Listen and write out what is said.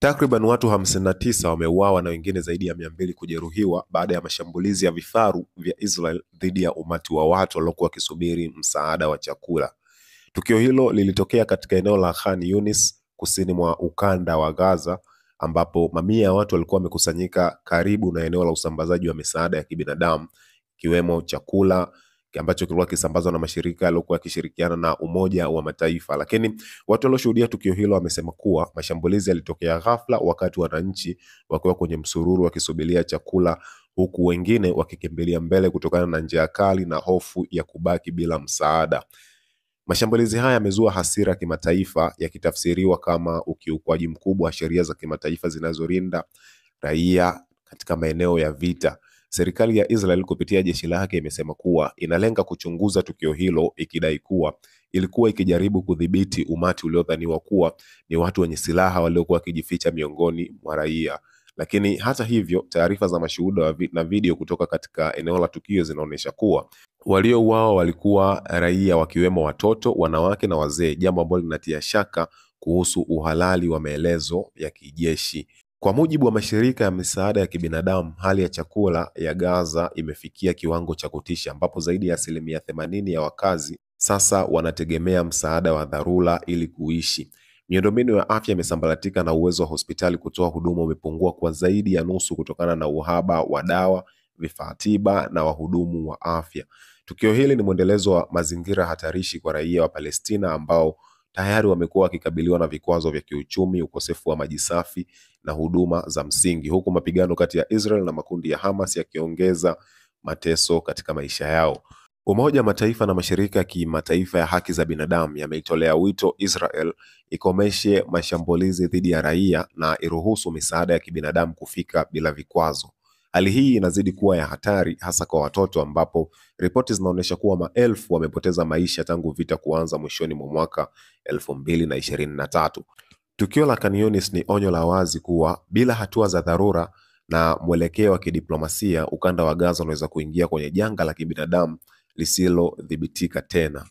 Takriban watu 59 wameuawa na wengine zaidi ya 200 kujeruhiwa baada ya mashambulizi ya vifaru vya Israel dhidi ya umati wa watu waliokuwa wakisubiri msaada wa chakula. Tukio hilo lilitokea katika eneo la Khan Yunis, kusini mwa ukanda wa Gaza, ambapo mamia ya watu walikuwa wamekusanyika karibu na eneo la usambazaji wa misaada ya kibinadamu, ikiwemo chakula ambacho kilikuwa kisambazwa na mashirika yaliyokuwa yakishirikiana na Umoja wa Mataifa. Lakini watu walioshuhudia tukio hilo wamesema kuwa mashambulizi yalitokea ghafla wakati wananchi wakiwa kwenye msururu wakisubiria chakula, huku wengine wakikimbilia mbele kutokana na njaa kali na hofu ya kubaki bila msaada. Mashambulizi haya yamezua hasira kimataifa, yakitafsiriwa kama ukiukwaji mkubwa wa sheria za kimataifa zinazolinda raia katika maeneo ya vita. Serikali ya Israel kupitia jeshi lake imesema kuwa inalenga kuchunguza tukio hilo, ikidai kuwa ilikuwa ikijaribu kudhibiti umati uliodhaniwa kuwa ni watu wenye silaha waliokuwa wakijificha miongoni mwa raia. Lakini hata hivyo, taarifa za mashuhuda na video kutoka katika eneo la tukio zinaonyesha kuwa waliouawa walikuwa raia, wakiwemo watoto, wanawake na wazee, jambo ambalo linatia shaka kuhusu uhalali wa maelezo ya kijeshi. Kwa mujibu wa mashirika ya misaada ya kibinadamu, hali ya chakula ya Gaza imefikia kiwango cha kutisha, ambapo zaidi ya 80% ya wakazi sasa wanategemea msaada wa dharura ili kuishi. Miundombinu ya afya imesambaratika na uwezo wa hospitali kutoa huduma umepungua kwa zaidi ya nusu kutokana na uhaba wa dawa, vifaa tiba na wahudumu wa afya. Tukio hili ni mwendelezo wa mazingira hatarishi kwa raia wa Palestina ambao tayari wamekuwa wakikabiliwa na vikwazo vya kiuchumi, ukosefu wa maji safi na huduma za msingi, huku mapigano kati ya Israel na makundi ya Hamas yakiongeza mateso katika maisha yao. Umoja wa Mataifa na mashirika ya kimataifa ya haki za binadamu yameitolea wito Israel ikomeshe mashambulizi dhidi ya raia na iruhusu misaada ya kibinadamu kufika bila vikwazo. Hali hii inazidi kuwa ya hatari, hasa kwa watoto, ambapo ripoti zinaonyesha kuwa maelfu wamepoteza maisha tangu vita kuanza mwishoni mwa mwaka 2023. Tukio la Khan Yunis ni onyo la wazi kuwa bila hatua za dharura na mwelekeo wa kidiplomasia, ukanda wa Gaza unaweza kuingia kwenye janga la kibinadamu lisilodhibitika tena.